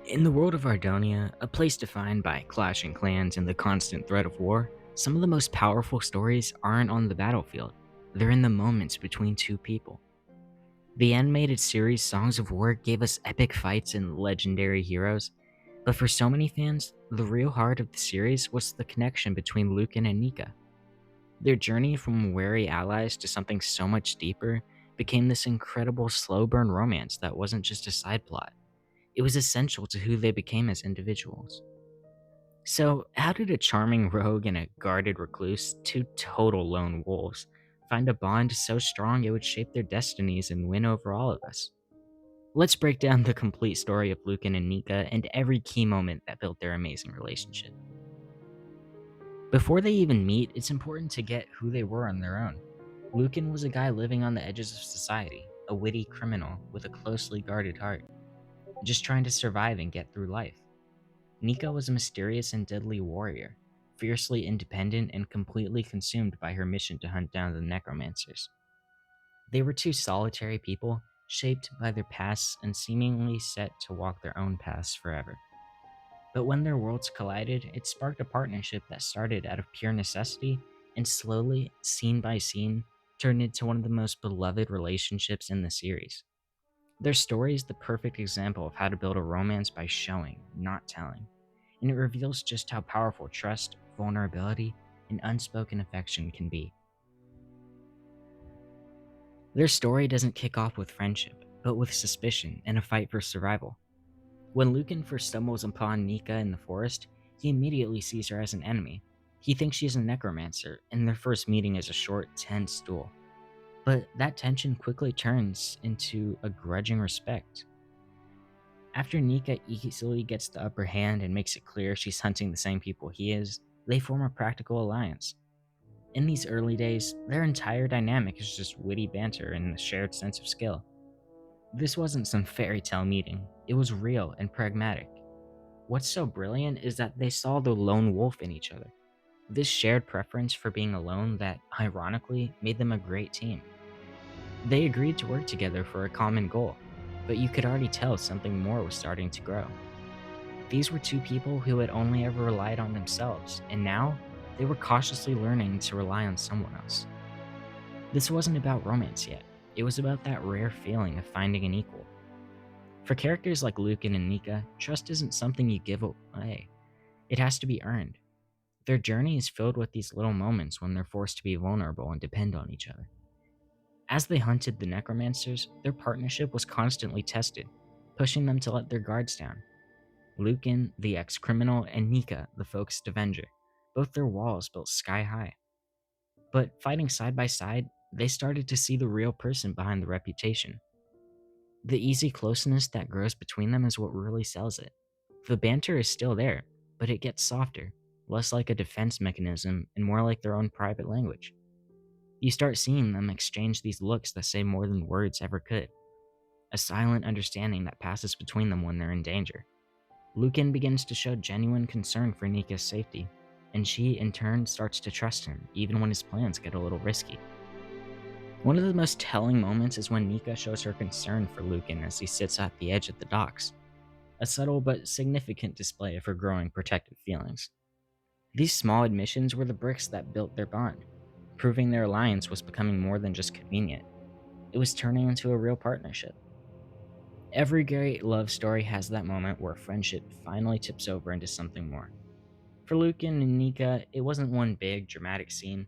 In the world of Ardonia, a place defined by clashing clans and the constant threat of war, some of the most powerful stories aren't on the battlefield. They're in the moments between two people. The animated series Songs of War gave us epic fights and legendary heroes, but for so many fans, the real heart of the series was the connection between Lucan and Niika. Their journey from wary allies to something so much deeper became this incredible slow burn romance that wasn't just a side plot. It was essential to who they became as individuals. So, how did a charming rogue and a guarded recluse, two total lone wolves, find a bond so strong it would shape their destinies and win over all of us? Let's break down the complete story of Lucan and Niika and every key moment that built their amazing relationship. Before they even meet, it's important to get who they were on their own. Lucan was a guy living on the edges of society, a witty criminal with a closely guarded heart, just trying to survive and get through life. Niika was a mysterious and deadly warrior, fiercely independent and completely consumed by her mission to hunt down the necromancers. They were two solitary people, shaped by their pasts and seemingly set to walk their own paths forever. But when their worlds collided, it sparked a partnership that started out of pure necessity and slowly, scene by scene, turned into one of the most beloved relationships in the series. Their story is the perfect example of how to build a romance by showing, not telling, and it reveals just how powerful trust, vulnerability, and unspoken affection can be. Their story doesn't kick off with friendship, but with suspicion and a fight for survival. When Lucan first stumbles upon Niika in the forest, he immediately sees her as an enemy. He thinks she's a necromancer, and their first meeting is a short, tense duel. But that tension quickly turns into a grudging respect. After Niika easily gets the upper hand and makes it clear she's hunting the same people he is, they form a practical alliance. In these early days, their entire dynamic is just witty banter and a shared sense of skill. This wasn't some fairy tale meeting, it was real and pragmatic. What's so brilliant is that they saw the lone wolf in each other. This shared preference for being alone that, ironically, made them a great team. They agreed to work together for a common goal, but you could already tell something more was starting to grow. These were two people who had only ever relied on themselves, and now they were cautiously learning to rely on someone else. This wasn't about romance yet, it was about that rare feeling of finding an equal. For characters like Lucan and Niika, trust isn't something you give away, it has to be earned. Their journey is filled with these little moments when they're forced to be vulnerable and depend on each other. As they hunted the necromancers, their partnership was constantly tested, pushing them to let their guards down. Lucan, the ex-criminal, and Niika, the focused avenger, both their walls built sky high. But fighting side by side, they started to see the real person behind the reputation. The easy closeness that grows between them is what really sells it. The banter is still there, but it gets softer, less like a defense mechanism and more like their own private language. You start seeing them exchange these looks that say more than words ever could, a silent understanding that passes between them when they're in danger. Lucan begins to show genuine concern for Nika's safety, and she in turn starts to trust him, even when his plans get a little risky. One of the most telling moments is when Niika shows her concern for Lucan as he sits at the edge of the docks, a subtle but significant display of her growing protective feelings. These small admissions were the bricks that built their bond, proving their alliance was becoming more than just convenient. It was turning into a real partnership. Every great love story has that moment where friendship finally tips over into something more. For Lucan and Niika, it wasn't one big, dramatic scene,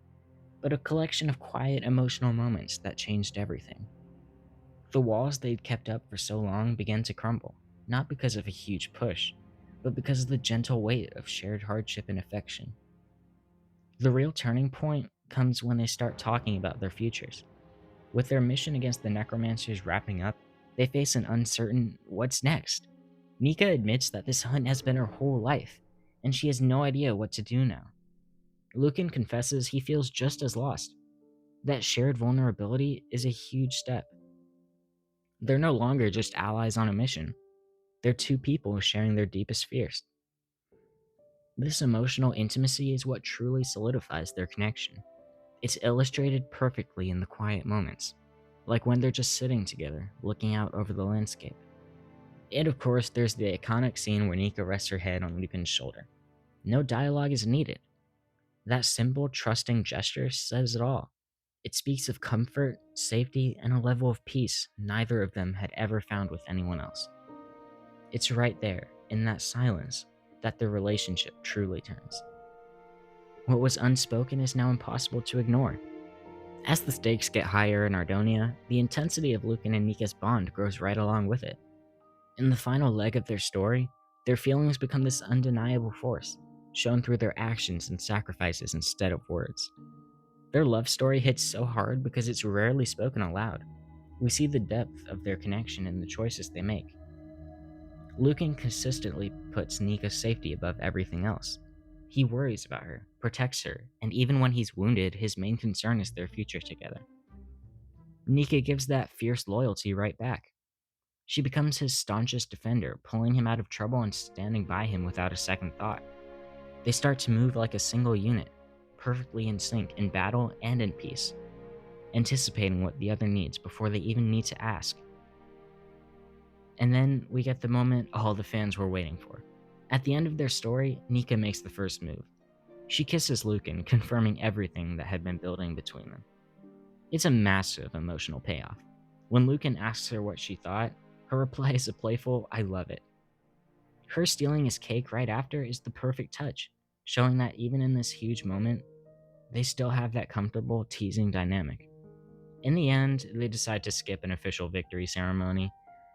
but a collection of quiet, emotional moments that changed everything. The walls they'd kept up for so long began to crumble, not because of a huge push, but because of the gentle weight of shared hardship and affection. The real turning point comes when they start talking about their futures. With their mission against the necromancers wrapping up, they face an uncertain what's next. Niika admits that this hunt has been her whole life, and she has no idea what to do now. Lucan confesses he feels just as lost. That shared vulnerability is a huge step. They're no longer just allies on a mission, they're two people sharing their deepest fears. This emotional intimacy is what truly solidifies their connection. It's illustrated perfectly in the quiet moments, like when they're just sitting together, looking out over the landscape. And of course, there's the iconic scene where Niika rests her head on Lucan's shoulder. No dialogue is needed. That simple, trusting gesture says it all. It speaks of comfort, safety, and a level of peace neither of them had ever found with anyone else. It's right there, in that silence, that their relationship truly turns. What was unspoken is now impossible to ignore. As the stakes get higher in Ardonia, the intensity of Lucan and Niika's bond grows right along with it. In the final leg of their story, their feelings become this undeniable force, shown through their actions and sacrifices instead of words. Their love story hits so hard because it's rarely spoken aloud. We see the depth of their connection in the choices they make. Lucan consistently puts Nika's safety above everything else. He worries about her, protects her, and even when he's wounded, his main concern is their future together. Niika gives that fierce loyalty right back. She becomes his staunchest defender, pulling him out of trouble and standing by him without a second thought. They start to move like a single unit, perfectly in sync in battle and in peace, anticipating what the other needs before they even need to ask. And then we get the moment all the fans were waiting for. At the end of their story, Niika makes the first move. She kisses Lucan, confirming everything that had been building between them. It's a massive emotional payoff. When Lucan asks her what she thought, her reply is a playful, "I love it." Her stealing his cake right after is the perfect touch, showing that even in this huge moment, they still have that comfortable, teasing dynamic. In the end, they decide to skip an official victory ceremony,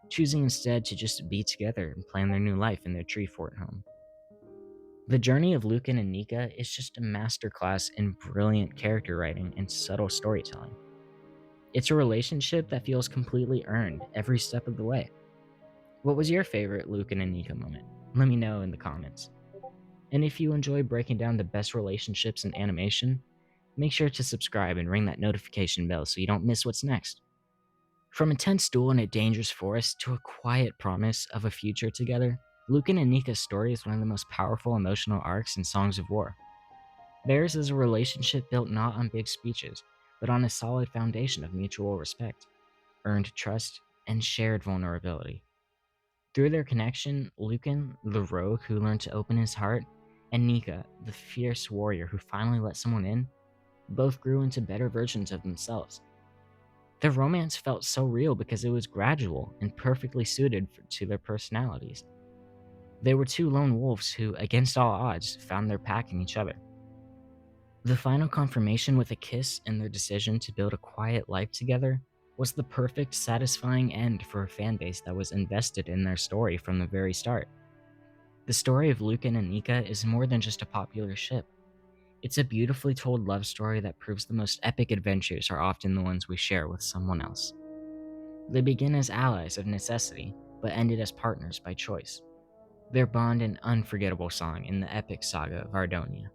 choosing instead to just be together and plan their new life in their tree fort home. The journey of Lucan and Niika is just a masterclass in brilliant character writing and subtle storytelling. It's a relationship that feels completely earned every step of the way. What was your favorite Lucan and Niika moment? Let me know in the comments. And if you enjoy breaking down the best relationships in animation, make sure to subscribe and ring that notification bell so you don't miss what's next. From a tense duel in a dangerous forest to a quiet promise of a future together, Lucan and Niika's story is one of the most powerful emotional arcs in Songs of War. Theirs is a relationship built not on big speeches, but on a solid foundation of mutual respect, earned trust, and shared vulnerability. Through their connection, Lucan, the rogue who learned to open his heart, and Niika, the fierce warrior who finally let someone in, both grew into better versions of themselves. Their romance felt so real because it was gradual and perfectly suited to their personalities. They were two lone wolves who, against all odds, found their pack in each other. The final confirmation with a kiss and their decision to build a quiet life together was the perfect, satisfying end for a fanbase that was invested in their story from the very start. The story of Lucan and Niika is more than just a popular ship. It's a beautifully told love story that proves the most epic adventures are often the ones we share with someone else. They begin as allies of necessity, but ended as partners by choice. Their bond an unforgettable song in the epic saga of Ardonia.